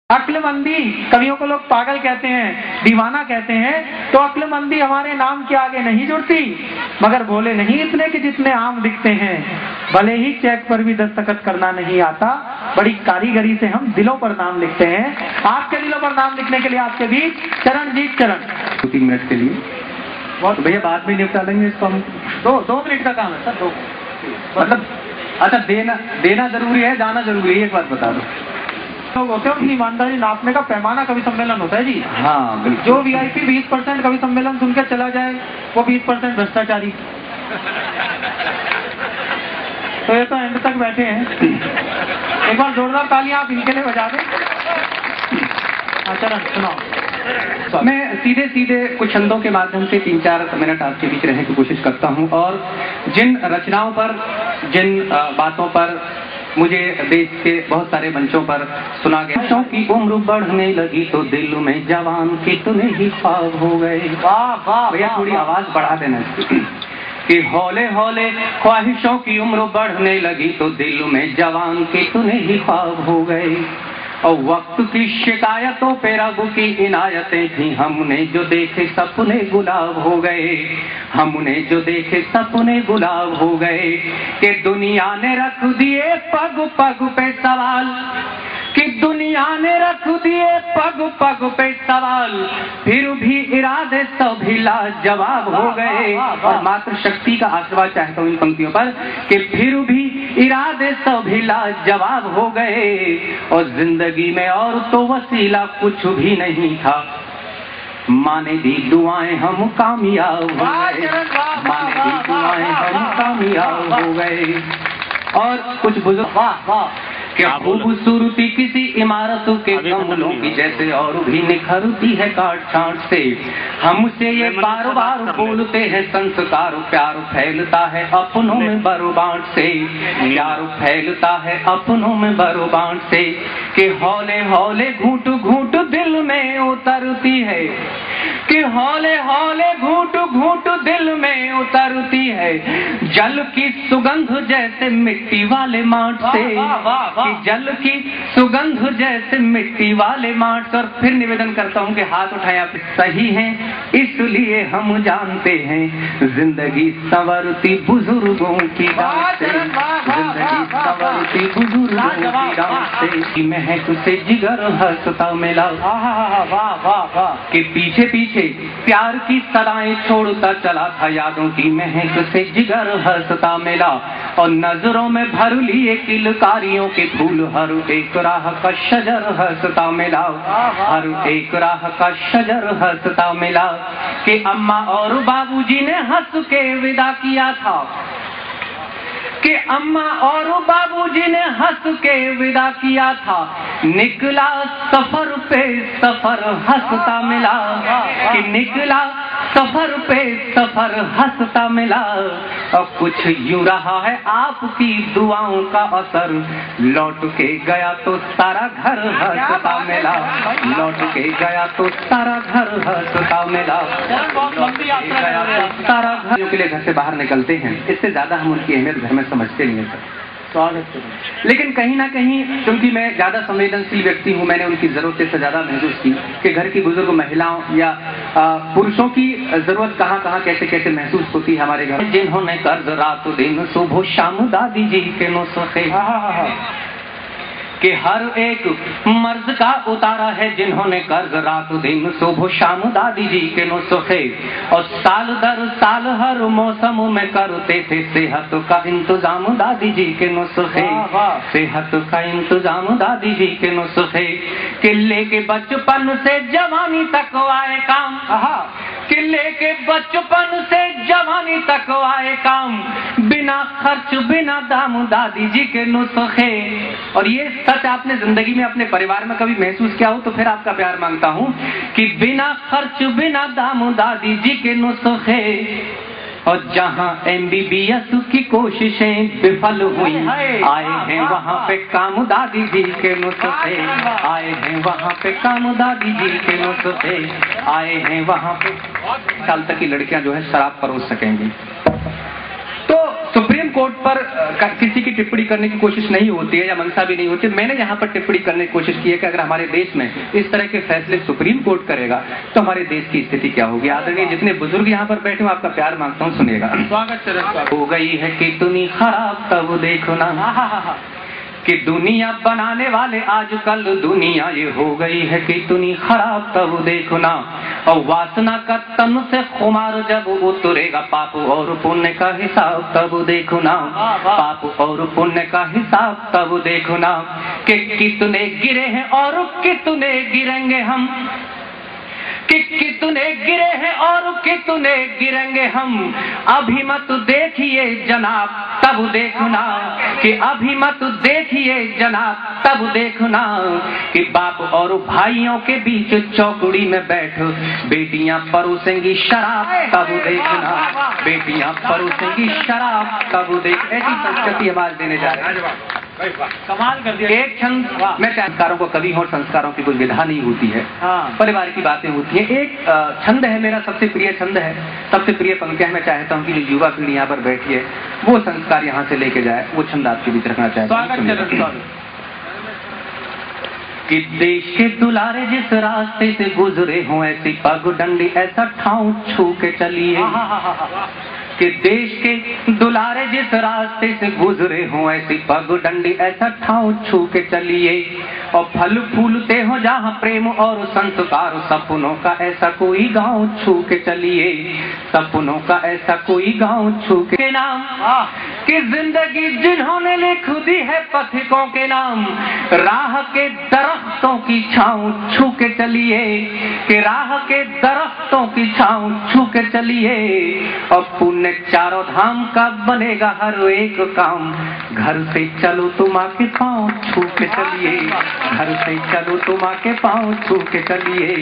अक्लमंदी, कवियों को लोग पागल कहते हैं, दीवाना कहते हैं, तो अक्लमंदी हमारे नाम के आगे नहीं जुड़ती, मगर भोले नहीं इतने कि जितने आम दिखते हैं। भले ही चेक पर भी दस्तखत करना नहीं आता, बड़ी कारीगरी से हम दिलों पर नाम लिखते हैं। आपके दिलों पर नाम लिखने के लिए आपके बीच चरणजीत चरण 3 मिनट के लिए। बहुत भैया बाद में निपटा लेंगे इसको हम। 2 मिनट का काम है सर। 2 मतलब अच्छा, देना जरूरी है, जाना जरूरी है, एक बात बता दो। लोग होते हैं उनकी ईमानदारी नापने का पैमाना कवि सम्मेलन होता है जी। हाँ बिल्कुल। जो वीआईपी 20% कवि सम्मेलन सुनकर चला जाए वो 20% भ्रष्टाचारी। तो ये तो एंड तक बैठे हैं। एक बार जोरदार तालियां आप इनके लिए बजा दें। चरण सुनाओ। मैं सीधे सीधे कुछ छंदों के माध्यम से 3-4 मिनट आपके बीच रहने की कोशिश करता हूँ, और जिन रचनाओं पर, जिन बातों पर मुझे देश के बहुत सारे मंचों पर सुना गया। बच्चों की उम्र बढ़ने लगी तो दिल में जवान कितने ही ख्वाब हो गए। वाह वाह भैया थोड़ी आवाज बढ़ा देना कि हौले हौले ख्वाहिशों की उम्र बढ़ने लगी तो दिल में जवान कितने ही ख्वाब हो गए। और वक्त की शिकायतों पे रब की इनायतें थी, हमने जो देखे सपने गुलाब हो गए। हमने जो देखे सपने गुलाब हो गए। कि दुनिया ने रख दिए पग पग पे सवाल, कि दुनिया ने रख दिए पग पग पे सवाल, फिर भी इरादे सभी लाजवाब हो गए। और मात्र शक्ति का आशीर्वाद चाहता हूँ इन पंक्तियों पर कि फिर भी इरादे सभी लाजवाब हो गए। और जिंदगी में और तो वसीला कुछ भी नहीं था, माने दी दुआएं हम कामयाब हो गए। माने दी दुआएं हम कामयाब हो गए। और कुछ बुजुर्ग क्या खूबसूरती किसी इमारतों के गमलों की जैसे और भी निखरती है काट छांट से। हमसे ये बार बार बोलते हैं संस्कार, प्यार फैलता है अपनों में बरूबांट से। प्यार फैलता है अपनों में बरूबांट से। कि हौले हौले घूंट घूंट दिल में उतरती है, कि हौले हौले घूंट घूंट दिल में उतरती है। जल की सुगंध जैसे मिट्टी वाले माट से, कि जल की सुगंध जैसे मिट्टी वाले माट से। और फिर निवेदन करता हूँ कि हाथ उठाएं आप सही हैं, इसलिए हम जानते हैं जिंदगी संवरती बुजुर्गों की डांट से। जिंदगी संवरती बुजुर्गों की डांट से। महक से जिगर हंसता मिला। वाह वाह वाह। कि पीछे पीछे प्यार की सदाएं छोड़ता चला था, यादों की महक से जिगर हंसता मिला। और नजरों में भर लिए किलकारियों के फूल, हर एक राह का शजर हंसता मिला। हर एक राह का शजर हंसता मिला। कि अम्मा और बाबूजी ने हंस के विदा किया था, कि अम्मा और बाबूजी ने हंस के विदा किया था। निकला सफर पे सफर हंसता मिला। कि निकला सफर पे सफर हंसता मिला। और कुछ यूं रहा है आपकी दुआओं का असर, लौट के गया तो सारा घर हंसता मिला। लौट के गया तो सारा घर हंसता मिला। सारा घर के लिए घर से बाहर निकलते हैं, इससे ज्यादा हम उनकी अहमियत घर में समझते नहीं है सर। लेकिन कहीं ना कहीं क्योंकि मैं ज्यादा संवेदनशील व्यक्ति हूँ, मैंने उनकी जरूरत से ज्यादा महसूस की कि घर की बुजुर्ग महिलाओं या पुरुषों की जरूरत कहाँ कहाँ कैसे कैसे महसूस होती है हमारे घर। जिन्होंने कर्ज रात दिन सुबह शाम दादी जी के नुस्खे, कि हर एक मर्द का उतारा है जिन्होंने कर्ज रात दिन सुबह शाम दादी जी के नुस्खे। और साल दर साल हर मौसम में करते थे सेहत का इंतजाम दादी जी के नुस्खे। सेहत का इंतजाम दादी जी के नुस्खे। कि लेके बचपन से जवानी तक आए काम, कि लेके बचपन से जवानी तक आए काम, बिना खर्च बिना दाम दादी जी के नुस्खे। और ये सच आपने जिंदगी में अपने परिवार में कभी महसूस किया हो तो फिर आपका प्यार मांगता हूँ कि बिना खर्च बिना दाम दादी जी के नुस्खे। और जहाँ MBBS की कोशिशें विफल हुई, आए हैं वहाँ पे काम दादी जी के नुस्खे। आए हैं वहाँ पे काम दादी जी के नुस्खे। आए हैं वहाँ पे साल तक की लड़कियां जो है शराब परोस सकेंगी। तो सुप्रीम कोर्ट पर किसी की टिप्पणी करने की कोशिश नहीं होती है या मंशा भी नहीं होती। मैंने यहाँ पर टिप्पणी करने की कोशिश की है कि अगर हमारे देश में इस तरह के फैसले सुप्रीम कोर्ट करेगा तो हमारे देश की स्थिति क्या होगी। आदरणीय जितने बुजुर्ग यहाँ पर बैठे हो, आपका प्यार मांगता हूँ, सुनिएगा। स्वागत हो गई है कि दुनिया खराब तब देखो ना, कि दुनिया बनाने वाले आजकल दुनिया ये हो गई है कि दुनिया खराब तब देखो ना, और वासना का तन से खुमार जब उतरेगा पाप और पुण्य का हिसाब तब देखो ना, पाप और पुण्य का हिसाब तब देखो ना, कि कितने गिरे हैं और कितने गिरेंगे हम, कि कितने गिरे हैं और कितने गिरेंगे हम, अभी मत देखिए जनाब तब देखना, कि अभी मत देखिए जनाब तब देखना, कि बाप और भाइयों के बीच चौकड़ी में बैठ बेटियां परोसेंगी शराब तब देखना, बेटियां परोसेंगी शराब तब देख। ऐसी संस्कृति हमारे देने जा रहे हैं। कमाल कर दिया। एक छंद में संस्कारों को कवि हो, संस्कारों की कोई विधा नहीं होती है, परिवार की बातें होती हैं। एक छंद है मेरा सबसे प्रिय छंद है, सबसे प्रिय पंक्तियां मैं चाहता हूँ कि जो युवा पीढ़ी यहाँ पर बैठी है वो संस्कार यहाँ से लेके जाए, वो छंद आपके बीच रखना चाहता हूँ। कि देश के दुलारे जिस रास्ते से गुजरे हों ऐसी पगडंडी ऐसा ठाऊं छू के चलिए, कि देश के दुलारे जिस रास्ते से गुजरे हों ऐसी पगडंडी ऐसा ठाऊं छू के चलिए, और फल फूलते हो जहाँ प्रेम और संस्कार, सपनों का ऐसा कोई गांव छू के चलिए, सपनों का ऐसा कोई गांव छू के नाम, कि जिंदगी जिन्होंने लिख दी है पथिकों के नाम, राह के दरख्तों की छाँव छू के चलिए, कि राह के दरख्तों की छाँव छू के चलिए, और पुण्य चारों धाम का बनेगा हर एक काम, घर से चलो तुम आके पाँव छू के चलिए, घर से चलो तुम आके पाँव छू के चलिए,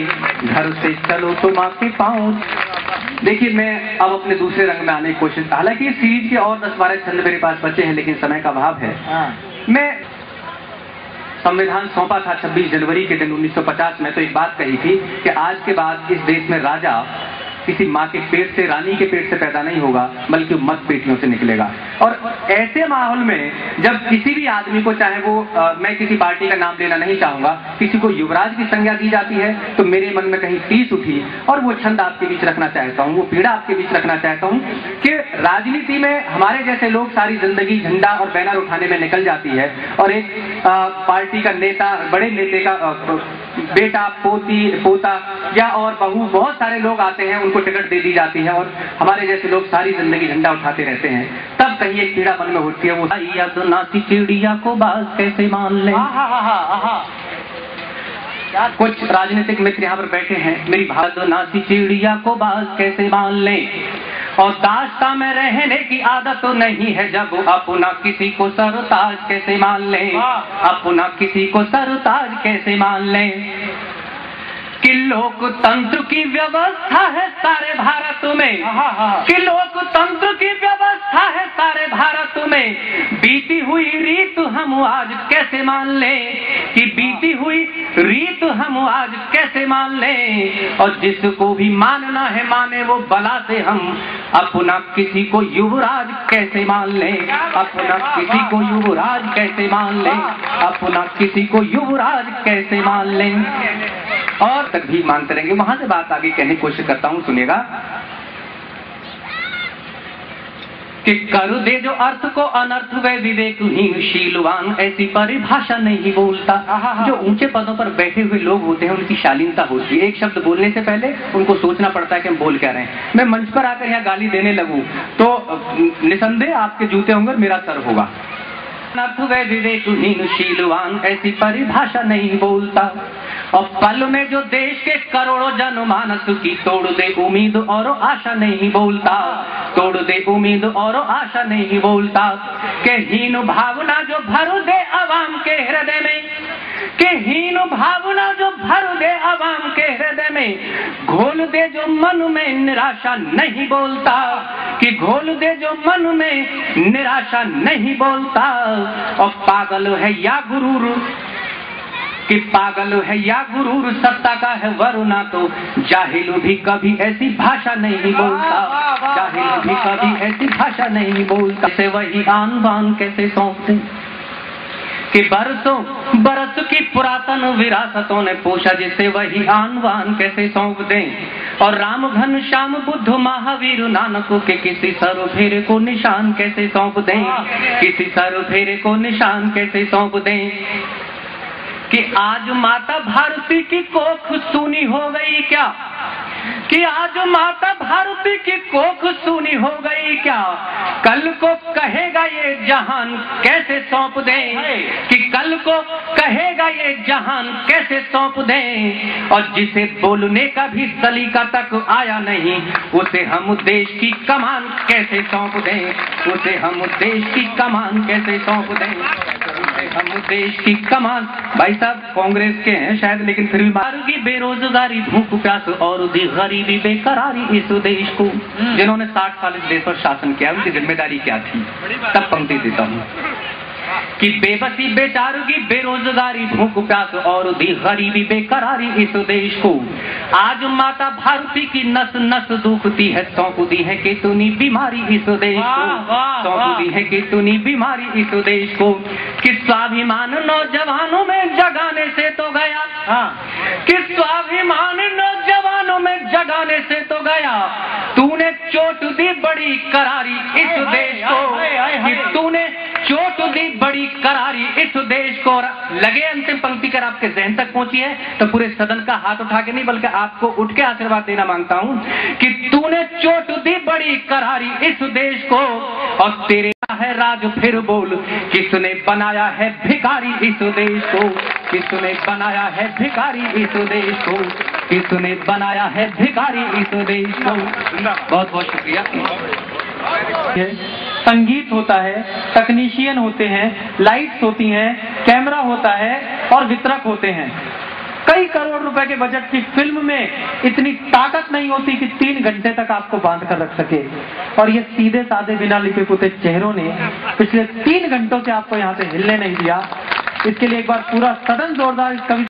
घर से चलो तुम आके पाँव। देखिए मैं अब अपने दूसरे रंग में आने की कोशिश, हालांकि सीरीज के और 10-12 छंद मेरे पास बचे हैं लेकिन समय का अभाव है। मैं संविधान सौंपा था 26 जनवरी के दिन 1950 में, तो एक बात कही थी कि आज के बाद इस देश में राजा किसी माँ के पेट से, रानी के पेट से पैदा नहीं होगा बल्कि मत पेटियों से निकलेगा। और ऐसे माहौल में जब किसी भी आदमी को, चाहे वो मैं किसी पार्टी का नाम लेना नहीं चाहूंगा, किसी को युवराज की संज्ञा दी जाती है तो मेरे मन में कहीं टीस उठी, और वो छंद आपके बीच रखना चाहता हूँ, वो पीड़ा आपके बीच रखना चाहता हूँ कि राजनीति में हमारे जैसे लोग सारी जिंदगी झंडा और बैनर उठाने में निकल जाती है, और एक पार्टी का नेता, बड़े नेता का बेटा, पोती, पोता या और बहू, बहुत सारे लोग आते हैं, उनको टिकट दे दी जाती है, और हमारे जैसे लोग सारी जिंदगी झंडा उठाते रहते हैं। तब कहीं एक पीड़ा मन में होती है, वो या तो नाती चिड़िया को बाज कैसे मान ले। कुछ राजनीतिक मित्र यहाँ पर बैठे हैं, मेरी भाव तो नाती चिड़िया को बाज कैसे मान ले, और दास्ता में रहने की आदत तो नहीं है जब अपना किसी को सरताज कैसे मान ले, अपना किसी को सरताज कैसे मान ले, कि लोकतंत्र की व्यवस्था है सारे भारत में, कि लोकतंत्र की व्यवस्था है सारे भारत में, बीती हुई रीत हम आज कैसे मान ले, कि बीती हुई रीत हम आज कैसे मान ले, और जिसको भी मानना है माने वो बला से हम अपना किसी को युवराज कैसे मान ले, अपना किसी को युवराज कैसे मान ले, अपना किसी को युवराज कैसे मान ले, और तक भी मानते रहेंगे। वहां से बात आगे कहने की कोशिश करता हूं, सुनिएगा। कि कर दे जो अर्थ को अनर्थ वे विवेकहीन शीलवान ऐसी परिभाषा नहीं बोलता। जो ऊंचे पदों पर बैठे हुए लोग होते हैं उनकी शालीनता होती है, एक शब्द बोलने से पहले उनको सोचना पड़ता है कि हम बोल क्या रहे हैं। मैं मंच पर आकर यहाँ गाली देने लगूं तो निसंदेह आपके जूते होंगे, मेरा सर होगा। अर्थ वे विवेकहीन शीलवान ऐसी परिभाषा नहीं बोलता, और पल में जो देश के करोड़ों जनमानस की तोड़ दे उम्मीद और आशा नहीं बोलता, तोड़ दे उम्मीद और आशा नहीं बोलता, के हीन भावना जो भर दे आवाम के हृदय में, के हीन भावना जो भर दे आवाम के हृदय में, घोल दे जो मन में निराशा नहीं बोलता, कि घोल दे जो मन में निराशा नहीं बोलता, और पागल है या गुरूर, कि पागल है या गुरूर सत्ता का है वरुणा, तो जाहिल भी कभी ऐसी भाषा नहीं बोलता, जाहिल भी कभी ऐसी भाषा नहीं बोलता। से वही आन बान कैसे सौंपते कि बरसों बरस की पुरातन विरासतों ने पूछा, जिसे वही आन बान कैसे सौंप दें। और राम घन श्याम बुद्ध महावीर नानक के किसी सर फेरे को निशान कैसे सौंप दें, किसी सर फेरे को निशान कैसे सौंप दें। कि आज माता भारती की कोख सूनी हो गई क्या, कि आज माता भारती की कोख सूनी हो गई क्या, कल को कहेगा ये जहान कैसे सौंप दें, कि कल को कहेगा ये जहान कैसे सौंप दें। और जिसे बोलने का भी सलीका तक आया नहीं, उसे हम देश की कमान कैसे सौंप दें, उसे हम देश की कमान कैसे सौंप दें, हम देश की कमान। भाई साहब कांग्रेस के हैं शायद, लेकिन फिर भी मारूंगी बेरोजगारी, भूख प्यास और गरीबी बेकरारी इस देश को। जिन्होंने 60 साल इस देश पर शासन किया, उनकी जिम्मेदारी क्या थी, तब पंक्ति देता हूँ कि बेबसी बेचारगी बेरोजगारी भूख प्यास और दी गरीबी बेकरारी इस देश को। आज माता भारती की नस नस दुखती है, सौंप दी है कितनी बीमारी इस देश को, सौंप दी है कितनी बीमारी इस देश को। कि स्वाभिमान नौजवानों में जगाने से तो गया, कि स्वाभिमान नौजवानों में जगाने से तो गया, तूने चोट दी बड़ी करारी इस देश को, कि तूने चोट दी बड़ी करारी इस देश को। लगे अंतिम पंक्ति कर आपके जहन तक पहुंची है तो पूरे सदन का हाथ उठा के नहीं बल्कि आपको उठ के आशीर्वाद देना मांगता हूं कि तूने चोट दी बड़ी करारी इस देश को, और तेरे है राज फिर बोल, किसने बनाया है भिखारी इस देश को, किसने बनाया है भिखारी इस देश को, किसने बनाया है भिखारी इस देश को। बहुत बहुत शुक्रिया। संगीत होता है, तकनीशियन होते हैं, लाइट्स होती हैं, कैमरा होता है और वितरक होते हैं। कई करोड़ रुपए के बजट की फिल्म में इतनी ताकत नहीं होती कि 3 घंटे तक आपको बांध कर रख सके, और ये सीधे साधे बिना लिपे पुते चेहरों ने पिछले 3 घंटों से आपको यहाँ से हिलने नहीं दिया। इसके लिए एक बार पूरा सदन जोरदार कवि